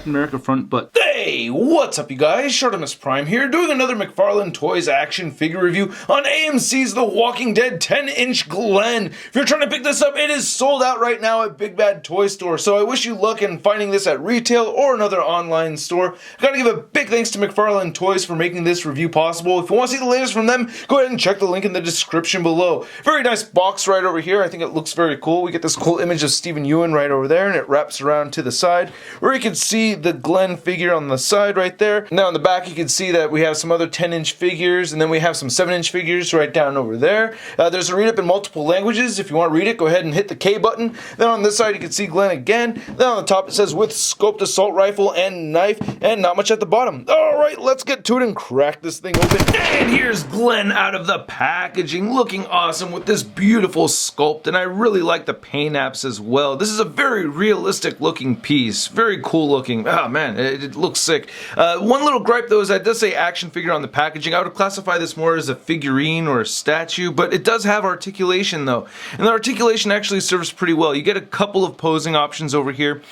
Captain America front, but hey, what's up you guys? ShartimusPrime here, doing another McFarlane Toys action figure review on AMC's The Walking Dead 10-inch Glenn. If you're trying to pick this up, it is sold out right now at Big Bad Toy Store, so I wish you luck in finding this at retail or another online store. I gotta give a big thanks to McFarlane Toys for making this review possible. If you want to see the latest from them, go ahead and check the link in the description below. Very nice box right over here. I think it looks very cool. We get this cool image of Stephen Ewan right over there, and it wraps around to the side, where you can see the Glenn figure on the side right there. Now on the back you can see that we have some other 10-inch figures, and then we have some 7-inch figures right down over there. There's a read-up in multiple languages. If you want to read it, go ahead and hit the K button. Then on this side you can see Glenn again. Then on the top it says with Sculpt assault rifle and knife, and not much at the bottom. Alright, let's get to it and crack this thing open. And here's Glenn out of the packaging, looking awesome with this beautiful sculpt, and I really like the paint apps as well. This is a very realistic looking piece. Very cool looking. Oh man, it looks sick. One little gripe though is that it does say action figure on the packaging. I would classify this more as a figurine or a statue, but it does have articulation though. And the articulation actually serves pretty well. You get a couple of posing options over here.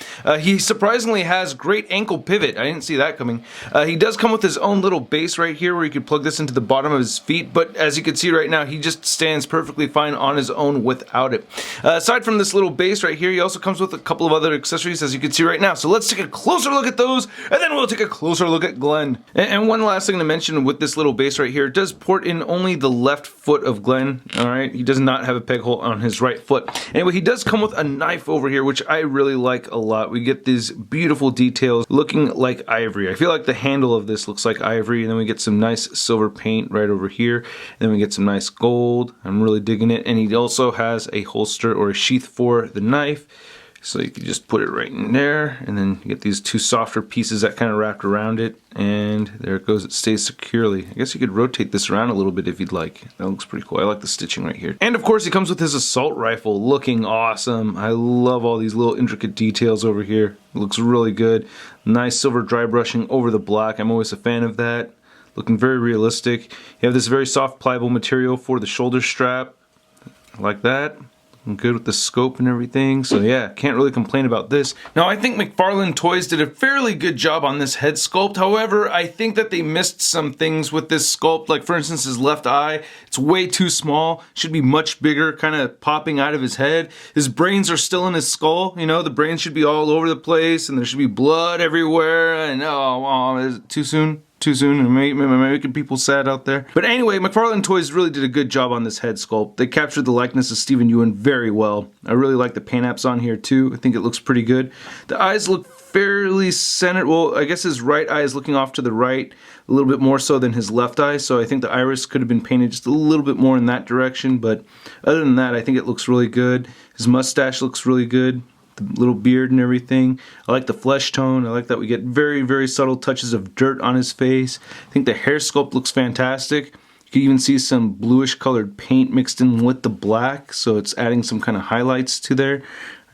He surprisingly has great ankle pivot. I didn't see that coming. He does come with his own little base right here where you could plug this into the bottom of his feet, but as you can see right now, he just stands perfectly fine on his own without it. Aside from this little base right here, he also comes with a couple of other accessories as you can see right now. So let's take a closer look at those, and then we'll take a closer look at Glenn. And one last thing to mention with this little base right here, it does port in only the left foot of Glenn. Alright, he does not have a peg hole on his right foot. Anyway, he does come with a knife over here, which I really like a lot. We get these beautiful details looking like ivory. I feel like the handle of this looks like ivory, and then we get some nice silver paint right over here, and then we get some nice gold. I'm really digging it. And he also has a holster or a sheath for the knife, so you can just put it right in there, and then you get these two softer pieces that kind of wrapped around it, and there it goes. It stays securely. I guess you could rotate this around a little bit if you'd like. That looks pretty cool. I like the stitching right here. And of course he comes with his assault rifle, looking awesome. I love all these little intricate details over here. It looks really good. Nice silver dry brushing over the black. I'm always a fan of that. Looking very realistic. You have this very soft pliable material for the shoulder strap. I like that. I'm good with the scope and everything, so yeah, can't really complain about this. Now I think McFarlane Toys did a fairly good job on this head sculpt. However, I think that they missed some things with this sculpt, like for instance his left eye. It's way too small, should be much bigger, kind of popping out of his head. His brains are still in his skull, you know, the brains should be all over the place, and there should be blood everywhere, and oh, is it too soon? Too soon and making people sad out there. But anyway, McFarlane Toys really did a good job on this head sculpt. They captured the likeness of Stephen Ewan very well. I really like the paint apps on here too. I think it looks pretty good. The eyes look fairly centered. Well, I guess his right eye is looking off to the right a little bit more so than his left eye, so I think the iris could have been painted just a little bit more in that direction, but other than that, I think it looks really good. His mustache looks really good. The little beard and everything. I like the flesh tone. I like that we get very, very subtle touches of dirt on his face. I think the hair sculpt looks fantastic. You can even see some bluish colored paint mixed in with the black, so it's adding some kind of highlights to there.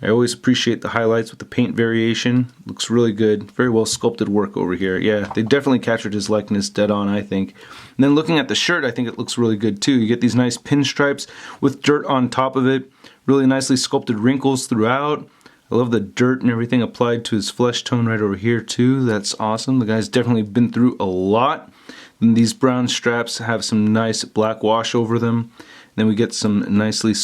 I always appreciate the highlights with the paint variation. Looks really good. Very well sculpted work over here. Yeah, they definitely captured his likeness dead on, I think. And then looking at the shirt, I think it looks really good too. You get these nice pinstripes with dirt on top of it. Really nicely sculpted wrinkles throughout. I love the dirt and everything applied to his flesh tone right over here too. That's awesome. The guy's definitely been through a lot. And these brown straps have some nice black wash over them. Then we get some nicely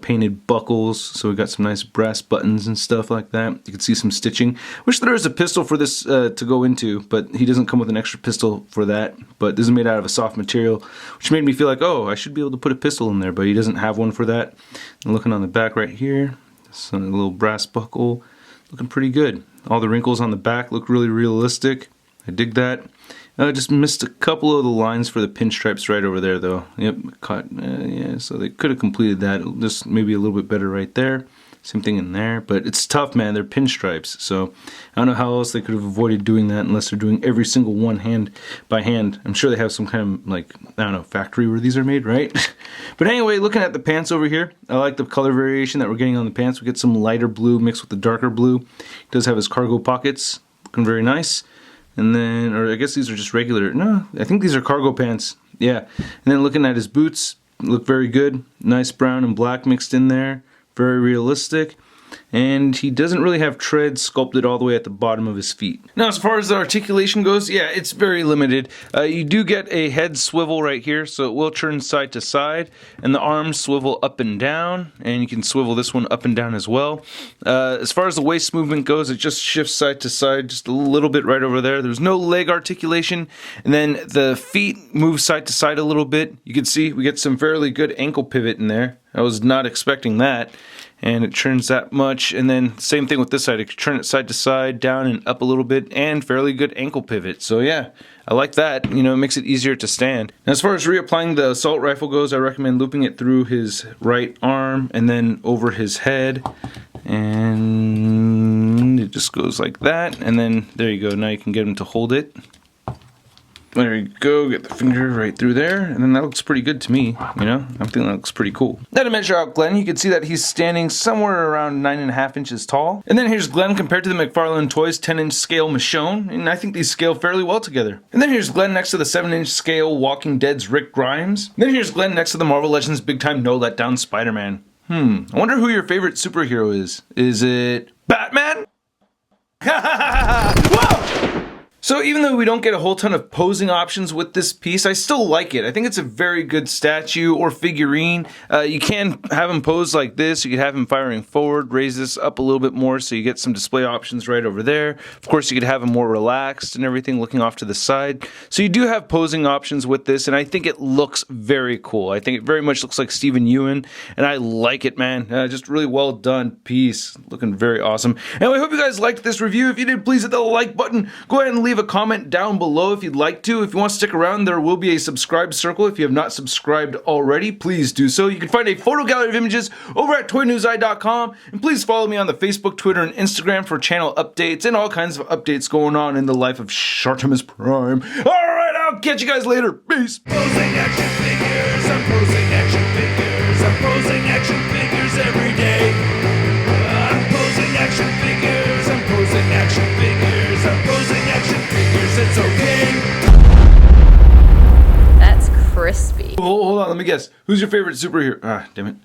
painted buckles. So we got some nice brass buttons and stuff like that. You can see some stitching. Wish there was a pistol for this to go into, but he doesn't come with an extra pistol for that. But this is made out of a soft material, which made me feel like, oh, I should be able to put a pistol in there, but he doesn't have one for that. And looking on the back right here, some little brass buckle, looking pretty good. All the wrinkles on the back look really realistic. I dig that. I just missed a couple of the lines for the pinstripes right over there though. Yep, caught, yeah, so they could have completed that. Just maybe a little bit better right there. Same thing in there, but it's tough, man. They're pinstripes, so I don't know how else they could have avoided doing that unless they're doing every single one hand by hand. I'm sure they have some kind of, like, I don't know, factory where these are made, right? But anyway, looking at the pants over here, I like the color variation that we're getting on the pants. We get some lighter blue mixed with the darker blue. He does have his cargo pockets, looking very nice. And then, or I guess these are just regular, no, I think these are cargo pants. Yeah, and then looking at his boots, look very good. Nice brown and black mixed in there. Very realistic. and he doesn't really have tread sculpted all the way at the bottom of his feet. Now, as far as the articulation goes, yeah, it's very limited. You do get a head swivel right here, so it will turn side to side, and the arms swivel up and down, and you can swivel this one up and down as well. As far as the waist movement goes, it just shifts side to side just a little bit right over there. There's no leg articulation, and then the feet move side to side a little bit. You can see we get some fairly good ankle pivot in there. I was not expecting that. And it turns that much, and then same thing with this side. It can turn it side to side, down and up a little bit, and fairly good ankle pivot. So yeah, I like that. You know, it makes it easier to stand. Now, as far as reapplying the assault rifle goes, I recommend looping it through his right arm and then over his head, and it just goes like that. And then there you go. Now you can get him to hold it. There you go, get the finger right through there, and then that looks pretty good to me, you know? I think that looks pretty cool. Now to measure out Glenn, you can see that he's standing somewhere around 9.5 inches tall. And then here's Glenn compared to the McFarlane Toys 10-inch scale Michonne, and I think these scale fairly well together. And then here's Glenn next to the 7-inch scale Walking Dead's Rick Grimes. And then here's Glenn next to the Marvel Legends Big Time No Letdown Spider-Man. I wonder who your favorite superhero is. Is it Batman? Whoa! So even though we don't get a whole ton of posing options with this piece, I still like it. I think it's a very good statue or figurine. You can have him pose like this. You could have him firing forward, raise this up a little bit more so you get some display options right over there. Of course, you could have him more relaxed and everything, looking off to the side. So you do have posing options with this, and I think it looks very cool. I think it very much looks like Steven Yeun, and I like it, man. Just really well done piece. Looking very awesome. Anyway, I hope you guys liked this review. If you did, please hit the like button. Go ahead and leave a comment down below if you'd like to. If you want to stick around, there will be a subscribe circle. If you have not subscribed already, please do so. You can find a photo gallery of images over at toynewseye.com, and please follow me on the Facebook, Twitter, and Instagram for channel updates and all kinds of updates going on in the life of Shartimus Prime. Alright, I'll catch you guys later. Peace. Posing action figures, I'm posing action figures, I'm posing action figures every day. I'm posing action figures, I'm posing action figures, I'm posing action figures, it's okay. That's crispy. Hold on, let me guess. Who's your favorite superhero? Ah, damn it.